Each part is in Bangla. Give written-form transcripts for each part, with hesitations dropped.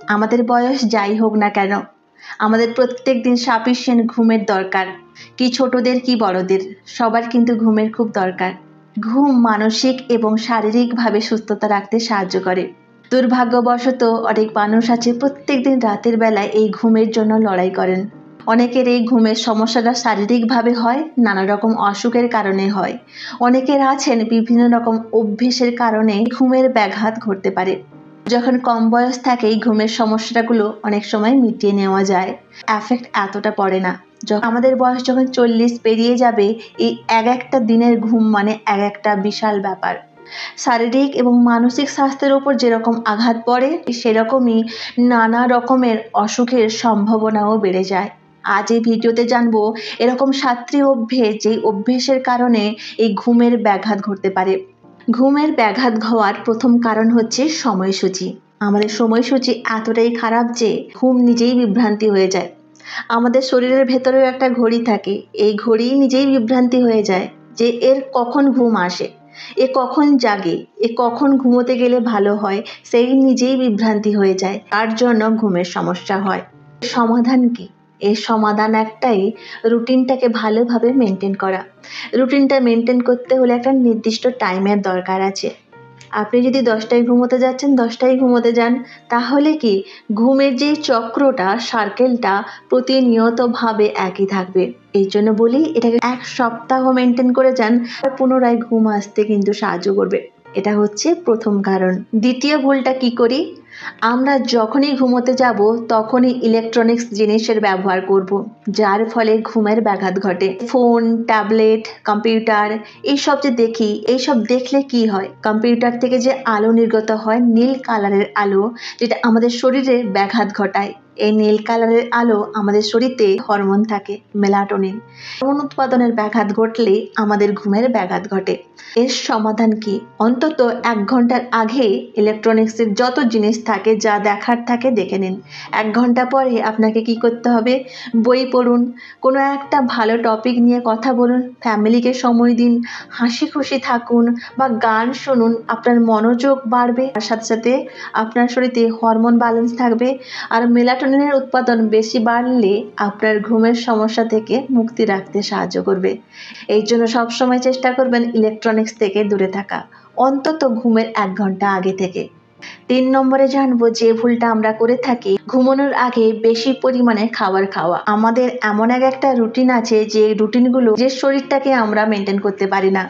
আমাদের বয়স যাই হোক না কেন, আমাদের প্রত্যেক দিন সাফিসিয়েন্ট ঘুমের দরকার। কি ছোটদের কি বড়দের, সবার কিন্তু ঘুমের খুব দরকার। ঘুম মানসিক এবং শারীরিকভাবে সুস্থতা রাখতে সাহায্য করে। দুর্ভাগ্যবশত অনেক মানুষ আছে প্রত্যেক দিন রাতের বেলায় এই ঘুমের জন্য লড়াই করেন। অনেকের এই ঘুমের সমস্যাটা শারীরিকভাবে হয়, নানা রকম অসুখের কারণে হয়। অনেকের আছেন বিভিন্ন রকম অভ্যেসের কারণে ঘুমের ব্যাঘাত ঘটতে পারে। যখন কম বয়স থাকে এই ঘুমের সমস্যাগুলো অনেক সময় মিটিয়ে নেওয়া যায়, এফেক্ট এতটা পড়ে না। যখন আমাদের বয়স যখন 40 পেরিয়ে যাবে, এই এক একটা দিনের ঘুম মানে এক একটা বিশাল ব্যাপার। শারীরিক এবং মানসিক স্বাস্থ্যের উপর যেরকম আঘাত পড়ে, সেরকমই নানা রকমের অসুখের সম্ভাবনাও বেড়ে যায়। আজ এই ভিডিওতে জানবো এরকম 7টি অভ্যেস, যেই অভ্যেসের কারণে এই ঘুমের ব্যাঘাত ঘটতে পারে। ঘুমের ব্যাঘাত হওয়ার প্রথম কারণ হচ্ছে সময়সূচি। আমাদের সময়সূচি এতটাই খারাপ যে ঘুম নিজেই বিভ্রান্তি হয়ে যায়। আমাদের শরীরের ভেতরেও একটা ঘড়ি থাকে, এই ঘড়ি নিজেই বিভ্রান্তি হয়ে যায় যে এর কখন ঘুম আসে, এ কখন জাগে, এ কখন ঘুমোতে গেলে ভালো হয়, সেই নিজেই বিভ্রান্তি হয়ে যায়। তার জন্য ঘুমের সমস্যা হয়। সমাধান কি? এর সমাধান একটাই, রুটিনটাকে ভালোভাবে মেনটেন করা। রুটিনটা মেনটেন করতে হলে একটা নির্দিষ্ট টাইমের দরকার আছে। আপনি যদি 10টায় ঘুমোতে যাচ্ছেন 10টায় ঘুমোতে যান, তাহলে কি ঘুমের যে চক্রটা, সার্কেলটা প্রতিনিয়তভাবে একই থাকবে। এই জন্য বলি এটাকে 1 সপ্তাহ মেনটেন করে যান, পুনরায় ঘুম আসতে কিন্তু সাহায্য করবে। এটা হচ্ছে প্রথম কারণ। দ্বিতীয় ভুলটা কি করি? আমরা যখনই ঘুমোতে যাব তখনই ইলেকট্রনিক্স জিনিসের ব্যবহার করব, যার ফলে ঘুমের ব্যাঘাত ঘটে। ফোন, ট্যাবলেট, কম্পিউটার এইসব যে দেখি, এইসব দেখলে কি হয়, কম্পিউটার থেকে যে আলো নির্গত হয়, নীল কালারের আলো, যেটা আমাদের শরীরে ব্যাঘাত ঘটায়। এই নীল কালারের আলো আমাদের শরীরে হরমোন থাকে, মেলাটোনিন। হরমোন উৎপাদনের ব্যাঘাত ঘটলে আমাদের ঘুমের ব্যাঘাত ঘটে। এর সমাধান কি? অন্তত 1 ঘন্টার আগে ইলেকট্রনিক্সের যত জিনিস থাকে, যা দেখার থাকে দেখে নিন। 1 ঘন্টা পরে আপনাকে কি করতে হবে? বই পড়ুন, কোনো একটা ভালো টপিক নিয়ে কথা বলুন, ফ্যামিলিকে সময় দিন, হাসি খুশি থাকুন বা গান শুনুন। আপনার মনোযোগ বাড়বে, তার সাথে সাথে আপনার শরীরে হরমোন ব্যালেন্স থাকবে। আর মেলাটোনিনের উৎপাদন বেশি বাড়লে আপনার ঘুমের সমস্যা থেকে মুক্তি রাখতে সাহায্য করবে। এই জন্য সবসময় চেষ্টা করবেন ইলেকট্রনিক্স থেকে দূরে থাকা, অন্তত ঘুমের 1 ঘন্টা আগে থেকে। 3 নম্বরে জানবো যে ভুলটা আমরা করে থাকি, ঘুমানোর আগে বেশি পরিমাণে খাবার খাওয়া। আমাদের এমন একটা রুটিন আছে, যে রুটিনগুলো যে শরীরটাকে আমরা মেনটেন করতে পারি না।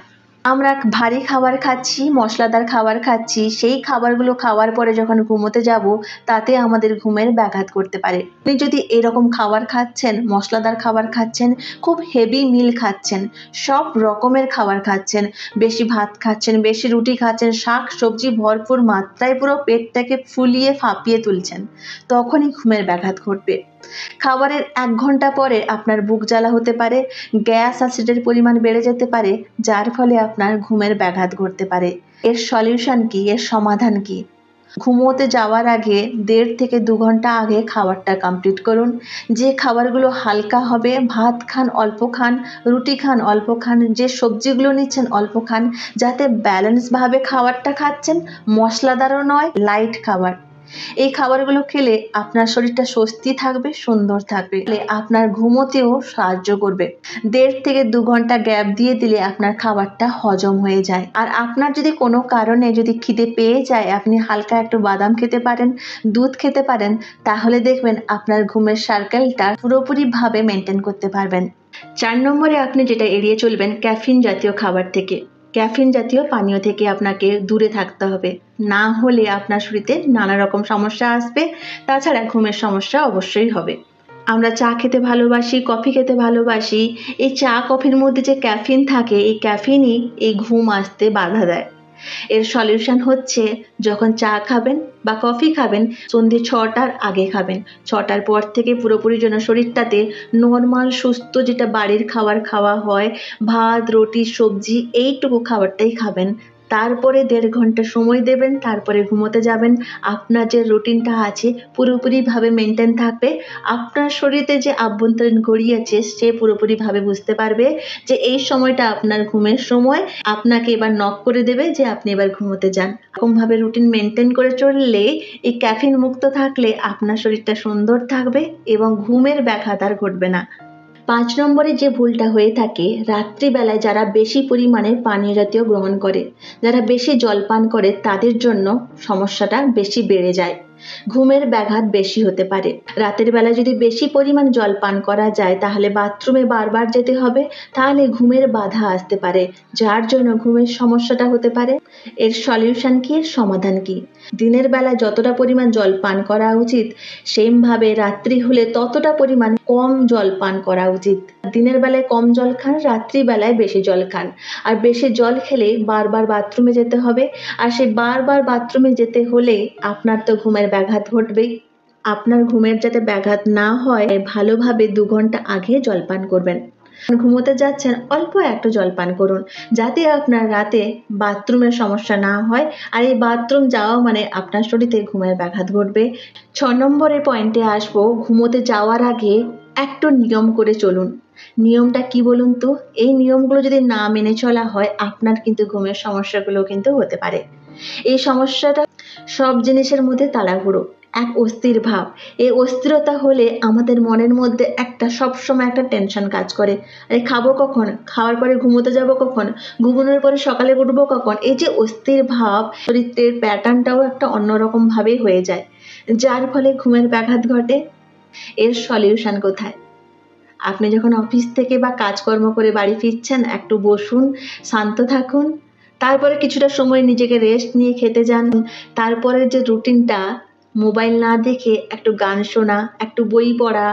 আমরা ভারী খাবার খাচ্ছি, মশলাদার খাবার খাচ্ছি, সেই খাবারগুলো খাওয়ার পরে যখন ঘুমোতে যাব, তাতে আমাদের ঘুমের ব্যাঘাত করতে পারে। আপনি যদি এরকম খাবার খাচ্ছেন, মশলাদার খাবার খাচ্ছেন, খুব হেভি মিল খাচ্ছেন, সব রকমের খাবার খাচ্ছেন, বেশি ভাত খাচ্ছেন, বেশি রুটি খাচ্ছেন, শাক সবজি ভরপুর মাত্রায় পুরো পেটটাকে ফুলিয়ে ফাঁপিয়ে তুলছেন, তখনই ঘুমের ব্যাঘাত ঘটবে। খাবারের 1 ঘন্টা পরে আপনার বুক জ্বালা হতে পারে, গ্যাস অ্যাসিডের পরিমাণ বেড়ে যেতে পারে, যার ফলে আপনার ঘুমের ব্যাঘাত ঘটতে পারে। এর সলিউশন কি? এর সমাধান কি? ঘুমোতে যাওয়ার আগে 1.5 থেকে 2 ঘন্টা আগে খাবারটা কমপ্লিট করুন। যে খাবারগুলো হালকা হবে, ভাত খান অল্প খান, রুটি খান অল্প খান, যে সবজিগুলো নিচ্ছেন অল্প খান, যাতে ব্যালেন্সভাবে খাবারটা খাচ্ছেন, মশলাদারও নয়, লাইট খাবার। এই খাবারগুলো খেলে আপনার শরীরটা স্বস্তি থাকবে, সুন্দর থাকবে, আপনার ঘুমোতেও সাহায্য করবে। 1.5 থেকে 2 ঘন্টা গ্যাপ দিয়ে দিলে আপনার খাবারটা হজম হয়ে যায়। আর আপনার যদি কোনো কারণে যদি খিদে পেয়ে যায়, আপনি হালকা একটু বাদাম খেতে পারেন, দুধ খেতে পারেন, তাহলে দেখবেন আপনার ঘুমের সার্কেলটা পুরোপুরিভাবে মেনটেন করতে পারবেন। 4 নম্বরে আপনি যেটা এড়িয়ে চলবেন, ক্যাফিন জাতীয় খাবার থেকে, ক্যাফিন জাতীয় পানীয় থেকে আপনাকে দূরে থাকতে হবে। না হলে আপনার শরীরে নানা রকম সমস্যা আসবে, তাছাড়া ঘুমের সমস্যা অবশ্যই হবে। আমরা চা খেতে ভালোবাসি, কফি খেতে ভালোবাসি, এই চা কফির মধ্যে যে ক্যাফিন থাকে, এই ক্যাফিনই এই ঘুম আসতে বাধা দেয়। এর সলিউশন হচ্ছে, যখন চা খাবেন বা কফি খাবেন, সন্ধ্যে 6টার আগে খাবেন। 6টার পর থেকে পুরোপুরি যেন শরীরটাতে নর্মাল সুস্থ যেটা বাড়ির খাবার খাওয়া হয়, ভাত রুটি সবজি এইটুকু খাবারটাই খাবেন। তারপরে 1.5 ঘন্টা সময় দেবেন, তারপরে ঘুমোতে যাবেন। আপনার যে রুটিনটা আছে পুরোপুরিভাবে মেনটেন থাকবে। আপনার শরীরে যে আভ্যন্তরীণ ঘড়ি আছে সে পুরোপুরিভাবে বুঝতে পারবে যে এই সময়টা আপনার ঘুমের সময়, আপনাকে এবার নক করে দেবে যে আপনি এবার ঘুমোতে যান। এরকমভাবে রুটিন মেনটেন করে চললে, এই ক্যাফিন মুক্ত থাকলে আপনার শরীরটা সুন্দর থাকবে এবং ঘুমের ব্যাঘাত আর ঘটবে না। 5 নম্বরে যে ভুলটা হয়ে থাকে, রাত্রিবেলায় যারা বেশি পরিমাণে পানীয় জাতীয় গ্রহণ করে, যারা বেশি জল পান করে তাদের জন্য সমস্যাটা বেশি বেড়ে যায়, ঘুমের ব্যাঘাত বেশি হতে পারে। রাতের বেলায় যদি বেশি পরিমাণ জল পান করা যায় তাহলে বাথরুমে বারবার যেতে হবে, তাহলে ঘুমের বাধা আসতে পারে, যার জন্য ঘুমের সমস্যাটা হতে পারে। এর সলিউশন কি, এর সমাধান কি? দিনের বেলা যতটা পরিমাণ জল পান করা উচিত, সেমভাবে রাত্রি হলে ততটা পরিমাণ কম জল পান করা উচিত। দিনের বেলায় কম জল খান, রাত্রিবেলায় বেশি জল খান। আর বেশি জল খেলে বারবার বাথরুমে যেতে হবে, আর সেই বারবার বাথরুমে যেতে হলে আপনার তো ঘুমের ব্যাঘাত ঘটবেই। আপনার ঘুমের যাতে ব্যাঘাত না হয়, ভালোভাবে 2 ঘন্টা আগে জলপান করবেন। ঘুমোতে যাচ্ছেন অল্প একটু জল পান করুন, যাতে আপনার রাতে বাথরুমের সমস্যা না হয়। আর এই বাথরুম যাওয়া মানে আপনার শরীরে ঘুমের ব্যাঘাত ঘটবে। 6 নম্বরের পয়েন্টে আসবো, ঘুমোতে যাওয়ার আগে একটু নিয়ম করে চলুন। নিয়মটা কি বলুন তো? এই নিয়মগুলো যদি না মেনে চলা হয়, আপনার কিন্তু ঘুমের সমস্যাগুলো কিন্তু হতে পারে। এই সমস্যাটা সব জিনিসের মধ্যে তাড়াহুড়ো, এক অস্থির ভাব। এই অস্থিরতা হলে আমাদের মনের মধ্যে সবসময় একটা টেনশন কাজ করে। আরে খাবো কখন, খাওয়ার পরে ঘুমোতে যাব কখন, ঘুমানোর পরে সকালে উঠবো কখন। এই যে অস্থির ভাব, শরীরের প্যাটার্নটাও একটা অন্যরকম ভাবেই হয়ে যায়, যার ফলে ঘুমের ব্যাঘাত ঘটে। এর সলিউশন কোথায়? আপনি যখন অফিস থেকে বা কাজকর্ম করে বাড়ি ফিরছেন, একটু বসুন, শান্ত থাকুন, তারপরে কিছুটা সময় নিজেকে রেস্ট নিয়ে খেতে যান। তারপরে যে রুটিনটা, মোবাইল না দেখে একটু গান শোনা, একটু বই পড়া,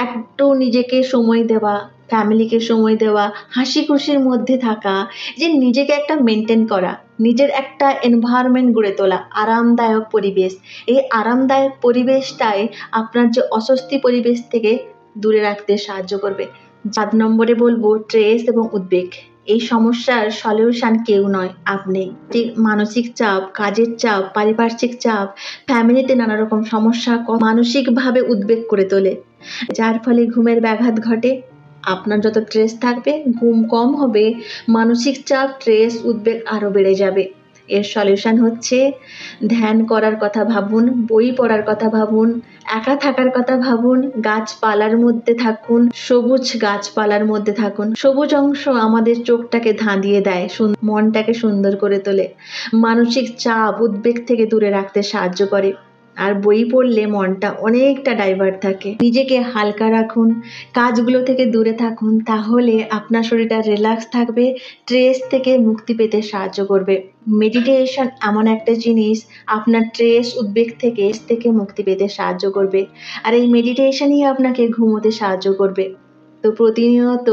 একটু নিজেকে সময় দেওয়া, ফ্যামিলিকে সময় দেওয়া, হাসি খুশির মধ্যে থাকা, যে নিজেকে একটা মেনটেন করা, নিজের একটা এনভায়রনমেন্ট গড়ে তোলা, আরামদায়ক পরিবেশ। এই আরামদায়ক পরিবেশটাই আপনার যে অস্বস্তি পরিবেশ থেকে দূরে রাখতে সাহায্য করবে। 7 নম্বরে বলবো স্ট্রেস এবং উদ্বেগ। এই সমস্যার সলিউশন কেউ নয়, আপনি। মানসিক চাপ, কাজের চাপ, পারিপার্শ্বিক চাপ, ফ্যামিলিতে নানা রকম সমস্যা মানসিকভাবে উদ্বেগ করে তোলে, যার ফলে ঘুমের ব্যাঘাত ঘটে। আপনার যত স্ট্রেস থাকবে, ঘুম কম হবে, মানসিক চাপ, স্ট্রেস, উদ্বেগ আরও বেড়ে যাবে। এর সলিউশন হচ্ছে ধ্যান করার কথা ভাবুন, বই পড়ার কথা ভাবুন, একা থাকার কথা ভাবুন, গাছপালার মধ্যে থাকুন, সবুজ গাছপালার মধ্যে থাকুন। সবুজ অংশ আমাদের চোখটাকে ধাঁধিয়ে দেয়, মনটাকে সুন্দর করে তোলে, মানসিক চাপ, উদ্বেগ থেকে দূরে রাখতে সাহায্য করে। আর বই পড়লে মনটা অনেকটা ডাইভার্ট থাকে। নিজেকে হালকা রাখুন, কাজগুলো থেকে দূরে থাকুন, তাহলে আপনার শরীরটা রিল্যাক্স থাকবে, স্ট্রেস থেকে মুক্তি পেতে সাহায্য করবে। মেডিটেশন এমন একটা জিনিস, আপনার স্ট্রেস, উদ্বেগ থেকে মুক্তি পেতে সাহায্য করবে। আর এই মেডিটেশনই আপনাকে ঘুমোতে সাহায্য করবে। তো প্রতিনিয়ত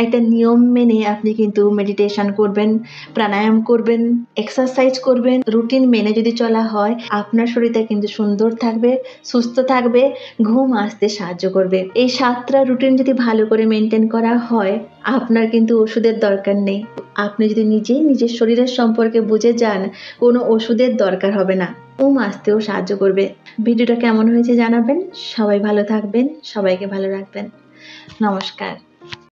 একটা নিয়ম মেনে আপনি কিন্তু মেডিটেশন করবেন, প্রাণায়াম করবেন, এক্সারসাইজ করবেন। রুটিন মেনে যদি চলা হয়, আপনার শরীরটা কিন্তু সুন্দর থাকবে, সুস্থ থাকবে, ঘুম আসতে সাহায্য করবে। এই 7টা রুটিন যদি ভালো করে মেনটেন করা হয়, আপনার কিন্তু ওষুধের দরকার নেই। আপনি যদি নিজের শরীরের সম্পর্কে বুঝে যান, কোনো ওষুধের দরকার হবে না, ঘুম আসতেও সাহায্য করবে। ভিডিওটা কেমন হয়েছে জানাবেন। সবাই ভালো থাকবেন, সবাইকে ভালো রাখবেন। নমস্কার।